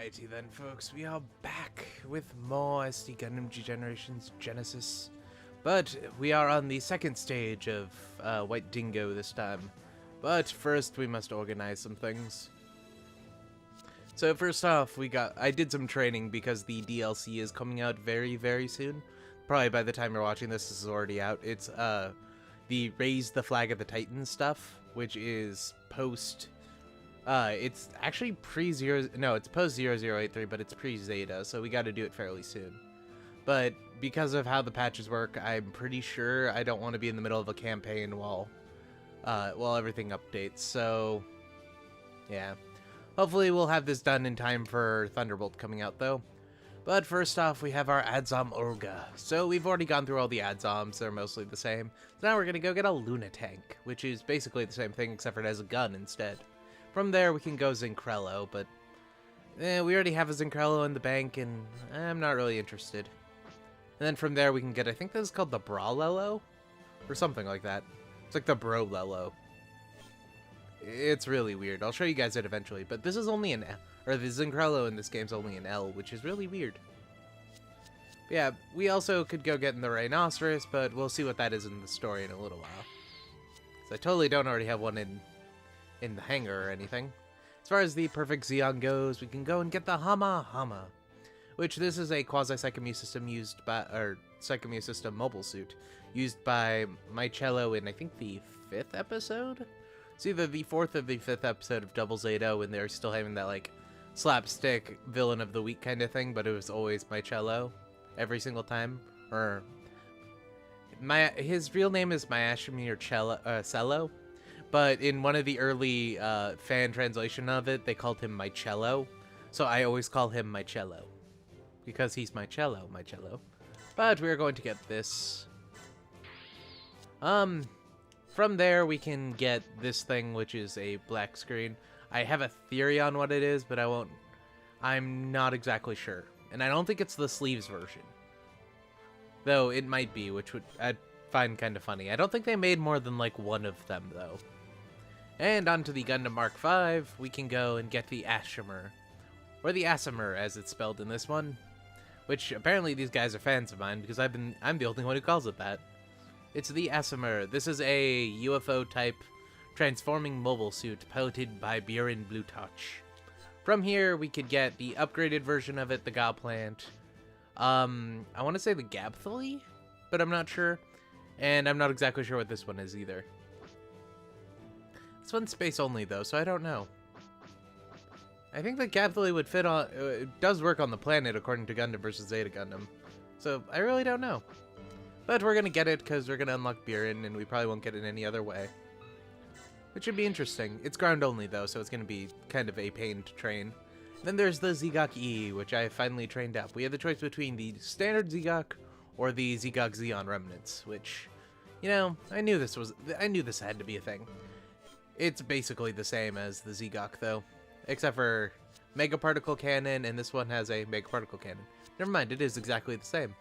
Alrighty then, folks, we are back with more SD Gundam G Generations Genesis, but we are on the second stage of White Dingo this time. But first, we must organize some things. So first off, I did some training because the DLC is coming out very, very soon. Probably by the time you're watching this is already out. It's the Raise the Flag of the Titans stuff, which is post. It's actually it's post 0083, but it's pre-Zeta, so we got to do it fairly soon. But because of how the patches work, I'm pretty sure I don't want to be in the middle of a campaign while everything updates. So, yeah. Hopefully we'll have this done in time for Thunderbolt coming out, though. But first off, we have our Adzom Olga. So we've already gone through all the Adzoms, they're mostly the same. So now we're going to go get a Lunatank, which is basically the same thing except for it has a gun instead. From there, we can go Zincrello, but we already have a Zincrello in the bank, and I'm not really interested. And then from there, we can get, I think this is called the Brawlello? Or something like that. It's like the Brolello. It's really weird. I'll show you guys it eventually, but this is only an L, or the Zincrello in this game's only an L, which is really weird. But yeah, we also could go get in the Rhinoceros, but we'll see what that is in the story in a little while. So I totally don't already have one in the hangar or anything. As far as the perfect Zeon goes, we can go and get the Hama Hama, which this is a quasi-Psychomu system used by, or Psychomu system mobile suit, used by Michello in, I think, the 5th episode? It's either the 4th or the 5th episode of Double Zeta when they're still having that, like, slapstick villain of the week kind of thing, but it was always Michello every single time. Or, his real name is Mayashimi Cello. But in one of the early fan translation of it, they called him Michello. So I always call him Michello. Because he's Michello. But we're going to get this. From there, we can get this thing, which is a black screen. I have a theory on what it is, but I'm not exactly sure. And I don't think it's the sleeves version. Though it might be, which I'd find kind of funny. I don't think they made more than like one of them, though. And onto the Gundam Mark V, we can go and get the Ashimer. Or the Asimer, as it's spelled in this one. Which, apparently these guys are fans of mine, because I'm the only one who calls it that. It's the Asimer. This is a UFO-type transforming mobile suit piloted by Buren Bluetouch. From here, we could get the upgraded version of it, the Ga Plant. I want to say the Gabthly, but I'm not sure. And I'm not exactly sure what this one is either. This one's space only, though, so I don't know. I think the Gabthly would fit on... it does work on the planet, according to Gundam vs. Zeta Gundam. So, I really don't know. But we're going to get it, because we're going to unlock Buren, and we probably won't get it any other way. Which should be interesting. It's ground only, though, so it's going to be kind of a pain to train. Then there's the Zigok E, which I finally trained up. We had the choice between the standard Zigok or the Zigok Zeon Remnants, which, you know, I knew this had to be a thing. It's basically the same as the Zigok, though, except for Mega Particle Cannon, and this one has a Mega Particle Cannon. Never mind, it is exactly the same.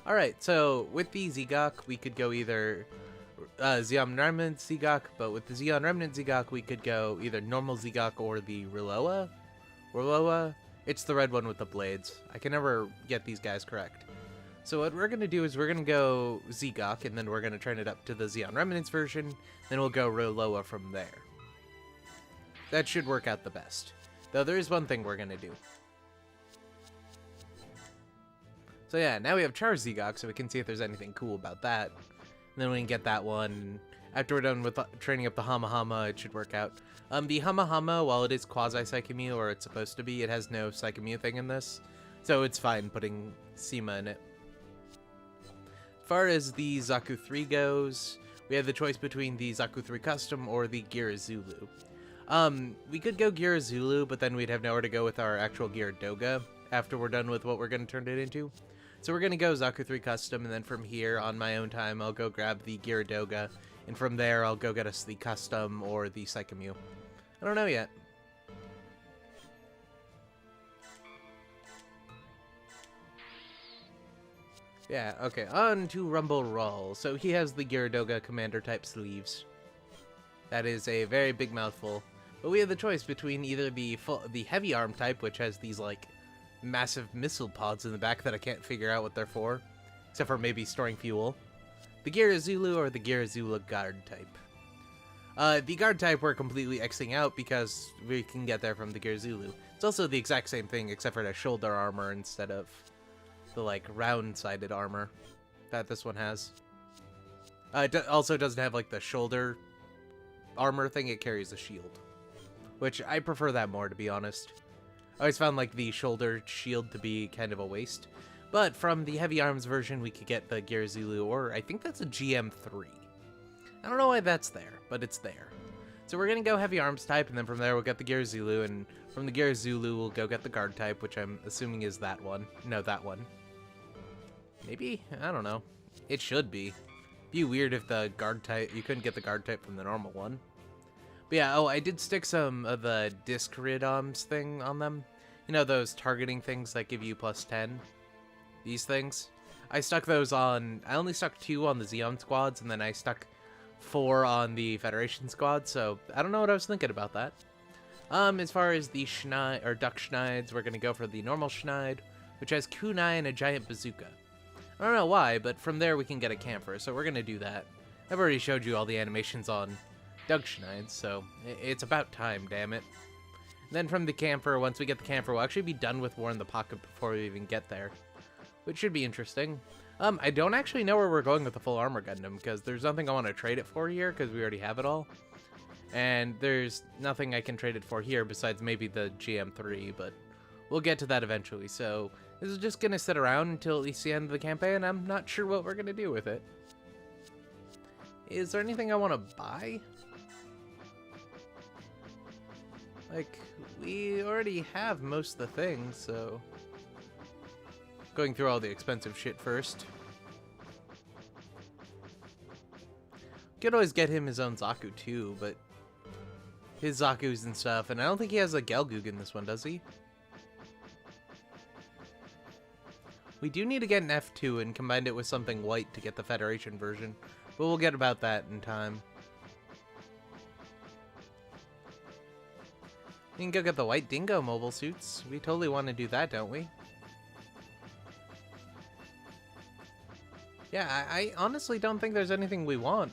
Alright, so with the Zigok, we could go either Zeon Remnant Zigok, but with the Zeon Remnant Zigok, we could go either normal Zigok or the Riloa. It's the red one with the blades. I can never get these guys correct. So what we're going to do is we're going to go Zigok, and then we're going to train it up to the Zeon Remnants version, then we'll go Riloa from there. That should work out the best. Though there is one thing we're going to do. So yeah, now we have Char Zigok, so we can see if there's anything cool about that. And then we can get that one. After we're done with training up the Hama Hama, it should work out. The Hama Hama, while it is quasi-Psychomu, or it's supposed to be, it has no Psychomu thing in this. So it's fine putting Sema in it. As far as the Zaku 3 goes, we have the choice between the Zaku 3 Custom or the Geara Zulu. We could go Geara Zulu, but then we'd have nowhere to go with our actual Geara Doga after we're done with what we're going to turn it into. So we're going to go Zaku 3 Custom, and then from here, on my own time, I'll go grab the Geara Doga, and from there, I'll go get us the Custom or the Psychomu. I don't know yet. Yeah, okay, on to Rumble Roll. So he has the Geara Doga Commander-type sleeves. That is a very big mouthful. But we have the choice between either the heavy arm type, which has these like massive missile pods in the back that I can't figure out what they're for, except for maybe storing fuel, the Geara Zulu, or the Geara Zulu guard type. The guard type we're completely Xing out because we can get there from the Geara Zulu. It's also the exact same thing except for the shoulder armor instead of the like round-sided armor that this one has. It also doesn't have like the shoulder armor thing, it carries a shield, which I prefer that more, to be honest. I always found like the shoulder shield to be kind of a waste. But from the heavy arms version, we could get the Geara Zulu, or I think that's a GM3. I don't know why that's there, but it's there. So we're going to go heavy arms type, and then from there we'll get the Geara Zulu, and from the Geara Zulu we'll go get the guard type, which I'm assuming is that one. No, that one. Maybe? I don't know. It should be. It'd be weird if the guard type, you couldn't get the guard type from the normal one. But yeah, oh, I did stick some of the disc ridoms thing on them. You know, those targeting things that give you +10? These things? I stuck those on, I only stuck 2 on the Zeon squads, and then I stuck 4 on the Federation squad, so I don't know what I was thinking about that. As far as the Schneid, or Duck Schneids, we're gonna go for the normal Schneid, which has kunai and a giant bazooka. I don't know why, but from there we can get a camphor, so we're gonna do that. I've already showed you all the animations on Duck Schneids, so it's about time, damn it. And then from the camphor, once we get the camphor, we'll actually be done with War in the Pocket before we even get there, which should be interesting. I don't actually know where we're going with the full armor Gundam, because there's nothing I want to trade it for here, because we already have it all. And there's nothing I can trade it for here besides maybe the GM3, but we'll get to that eventually. So this is just going to sit around until at least the end of the campaign. I'm not sure what we're going to do with it. Is there anything I want to buy? Like, we already have most of the things, so... Going through all the expensive shit first. Could always get him his own Zaku too, but his Zaku's and stuff, and I don't think he has a Gelgoog in this one, does he? We do need to get an F2 and combine it with something white to get the Federation version, but we'll get about that in time. We can go get the White Dingo mobile suits. We totally want to do that, don't we? Yeah, I honestly don't think there's anything we want.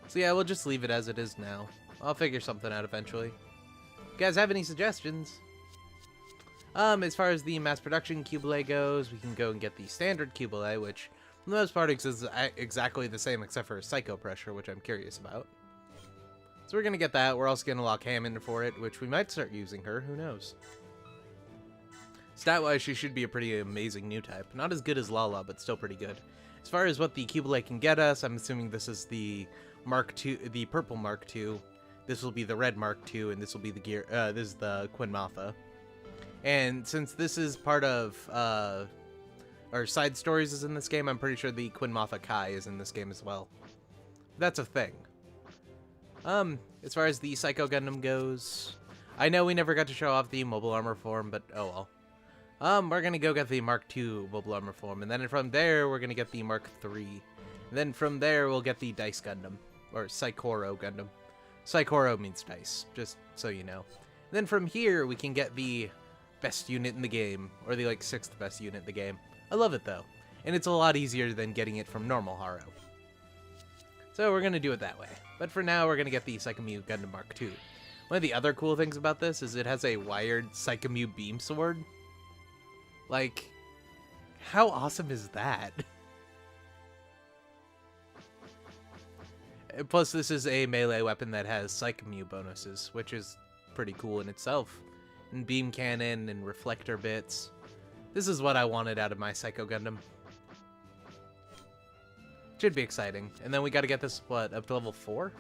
So yeah, we'll just leave it as it is now. I'll figure something out eventually. You guys have any suggestions? As far as the mass production Cubile goes, we can go and get the standard Cubile, which for the most part is exactly the same except for Psycho Pressure, which I'm curious about. So we're gonna get that. We're also gonna lock Ham in for it, which we might start using her, who knows. Stat-wise, she should be a pretty amazing new type. Not as good as Lala, but still pretty good. As far as what the Cubile can get us, I'm assuming this is the Mark II, the purple Mark II. This will be the red Mark II, and this will be the this is the Queen Matha. And since this is part of or side stories is in this game, I'm pretty sure the Queen Matha Kai is in this game as well. That's a thing. As far as the Psycho Gundam goes, I know we never got to show off the mobile armor form, but oh well. We're gonna go get the Mark II mobile armor form, and then from there, we're gonna get the Mark III. And then from there, we'll get the Dice Gundam, or Psychoro Gundam. Psychoro means dice, just so you know. And then from here, we can get the best unit in the game, or the, like, 6th best unit in the game. I love it, though. And it's a lot easier than getting it from normal Haro. So we're gonna do it that way. But for now, we're gonna get the Psychomu Gundam Mark II. One of the other cool things about this is it has a wired Psychomu beam sword. Like, how awesome is that? Plus, this is a melee weapon that has Psychomu bonuses, which is pretty cool in itself. And beam cannon and reflector bits. This is what I wanted out of my Psycho Gundam. Should be exciting. And then we gotta get this, what, up to level 4?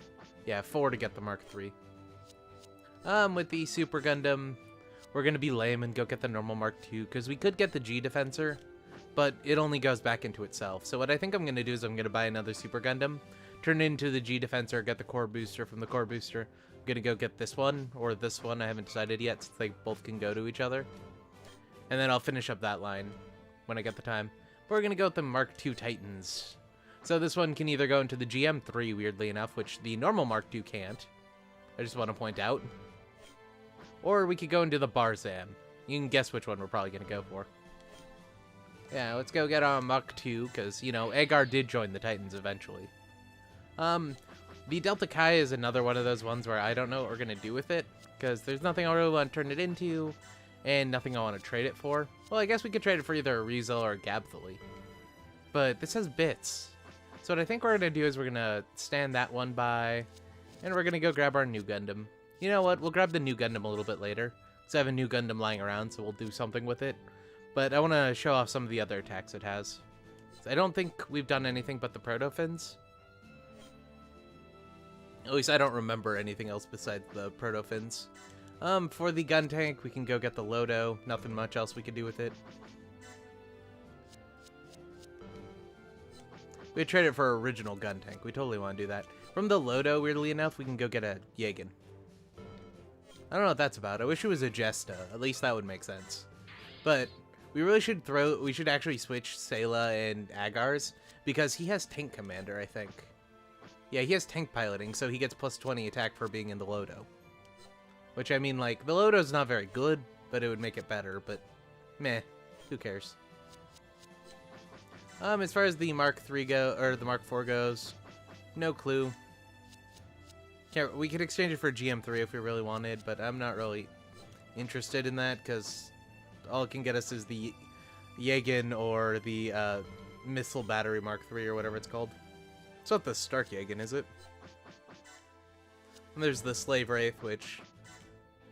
Yeah, 4 to get the Mark III. With the Super Gundam, we're gonna be lame and go get the normal Mark II, because we could get the G Defensor, but it only goes back into itself. So what I think I'm gonna do is I'm gonna buy another Super Gundam, turn it into the G Defensor, get the core booster from the core booster. I'm gonna go get this one, or this one, I haven't decided yet, since they both can go to each other. And then I'll finish up that line when I get the time. But we're gonna go with the Mark II Titans. So this one can either go into the GM3, weirdly enough, which the normal Mark II can't. I just want to point out. Or we could go into the Barzam. You can guess which one we're probably going to go for. Yeah, let's go get on Mark II, because, you know, Agar did join the Titans eventually. The Delta Kai is another one of those ones where I don't know what we're going to do with it, because there's nothing I really want to turn it into, and nothing I want to trade it for. Well, I guess we could trade it for either a Rizel or a Gabthali. But this has bits. So what I think we're going to do is we're going to stand that one by, and we're going to go grab our new Gundam. You know what? We'll grab the new Gundam a little bit later, because I have a new Gundam lying around, so we'll do something with it. But I want to show off some of the other attacks it has. I don't think we've done anything but the Proto-Fins. At least I don't remember anything else besides the Proto-Fins. For the Guntank, we can go get the Lodo. Nothing much else we can do with it. We could trade it for original Guntank. We totally want to do that. From the Lodo, weirdly enough, we can go get a Jagen. I don't know what that's about. I wish it was a Jesta. At least that would make sense. But we really should we should actually switch Sayla and Agar's, because he has Tank Commander, I think. Yeah, he has tank piloting, so he gets plus 20 attack for being in the Lodo. Which, I mean, like, the Lodo's not very good, but it would make it better, but meh, who cares? As far as the Mark III or the Mark IV goes, no clue. We could exchange it for GM3 if we really wanted, but I'm not really interested in that, because all it can get us is the Jagen or the Missile Battery Mark III or whatever it's called. It's not the Stark Jagen, is it? And there's the Slave Wraith, which...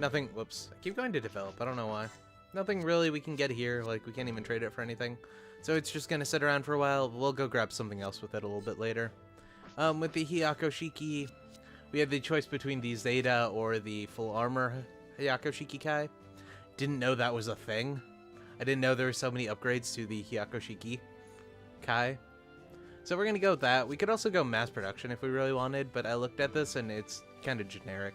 Nothing... Whoops. I keep going to develop. I don't know why. Nothing really we can get here. Like, we can't even trade it for anything. So it's just gonna sit around for a while. We'll go grab something else with it a little bit later. With the Hyakushiki, we have the choice between the Zeta or the full armor Hyakushiki Kai. Didn't know that was a thing. I didn't know there were so many upgrades to the Hyakushiki Kai. So we're going to go with that. We could also go mass production if we really wanted, but I looked at this and it's kind of generic.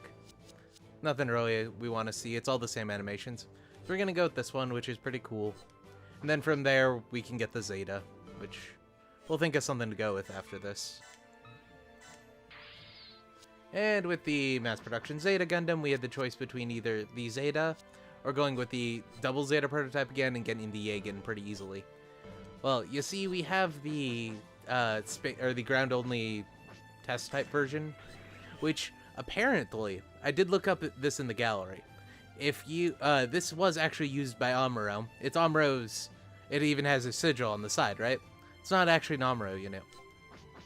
Nothing really we want to see. It's all the same animations. So we're going to go with this one, which is pretty cool. And then from there, we can get the Zeta, which we'll think of something to go with after this. And with the mass production Zeta Gundam, we had the choice between either the Zeta or going with the double Zeta prototype again and getting the Jagen pretty easily. Well, you see, we have the the ground-only test-type version, which apparently, I did look up this in the gallery. If you, this was actually used by Amuro. It's Amuro's, it even has a sigil on the side, right? It's not actually an Amuro unit.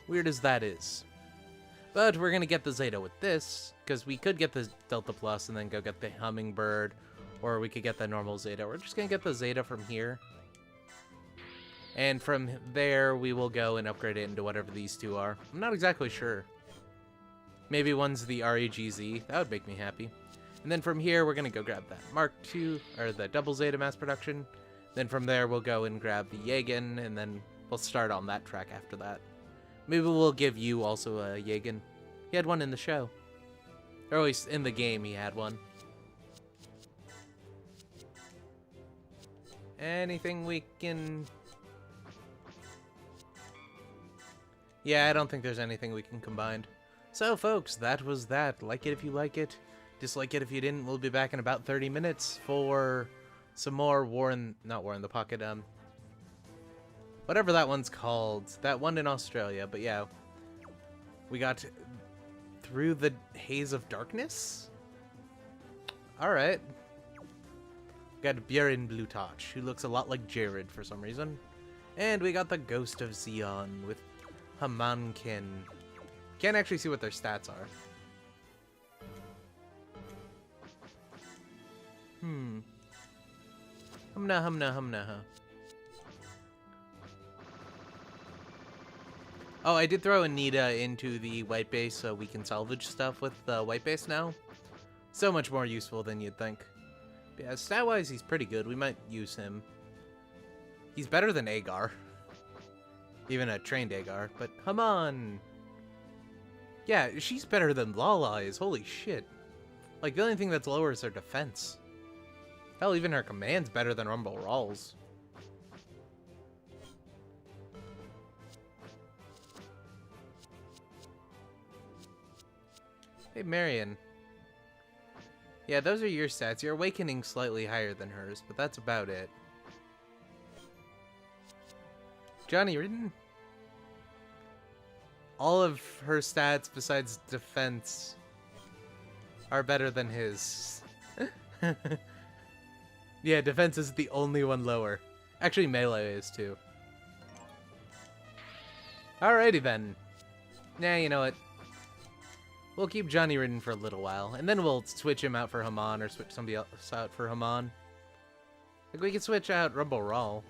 Weird as that is. But we're gonna get the Zeta with this, because we could get the Delta Plus and then go get the Hummingbird, or we could get the normal Zeta. We're just gonna get the Zeta from here. And from there, we will go and upgrade it into whatever these two are. I'm not exactly sure. Maybe one's the REGZ. That would make me happy. And then from here, we're going to go grab that Mark II, or the double Zeta mass production. Then from there, we'll go and grab the Jagen, and then we'll start on that track after that. Maybe we'll give you also a Jagen. He had one in the show. Or at least in the game, he had one. Anything we can... Yeah, I don't think there's anything we can combine. So, folks, that was that. Like it if you like it. Dislike it if you didn't. We'll be back in about 30 minutes for some more not War in the Pocket, whatever that one's called. That one in Australia, but yeah. We got Through the Haze of Darkness? Alright. Got Björn Bluetouch, who looks a lot like Jared for some reason. And we got the Ghost of Zeon with Hamankin. Can't actually see what their stats are. Humna. Oh, I did throw Anita into the white base so we can salvage stuff with the white base now. So much more useful than you'd think. But yeah, stat-wise, he's pretty good. We might use him. He's better than Agar. Even a trained Agar, but come on. Yeah, she's better than Lala is. Holy shit. Like, the only thing that's lower is her defense. Hell, even her command's better than Rumble Rawls. Hey, Marion. Yeah, those are your stats. Your awakening slightly higher than hers, but that's about it. Johnny Ridden? All of her stats besides defense are better than his. Yeah, defense is the only one lower. Actually, melee is too. Alrighty then. Nah, you know what? We'll keep Johnny Ridden for a little while, and then we'll switch him out for Haman, or switch somebody else out for Haman. Like, we could switch out Rumble Rawl.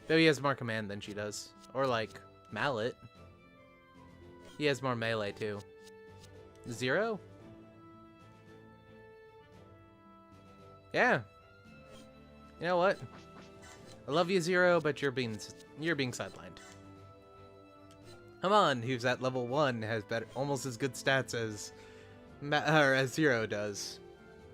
Though he has more command than she does. Or, like, Mallet. He has more melee, too. Zero? Yeah. You know what? I love you, Zero, but you're being sidelined. Haman, who's at level 1, has almost as good stats as Zero does.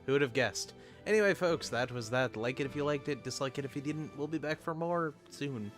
Who would have guessed? Anyway, folks, that was that. Like it if you liked it, dislike it if you didn't. We'll be back for more soon.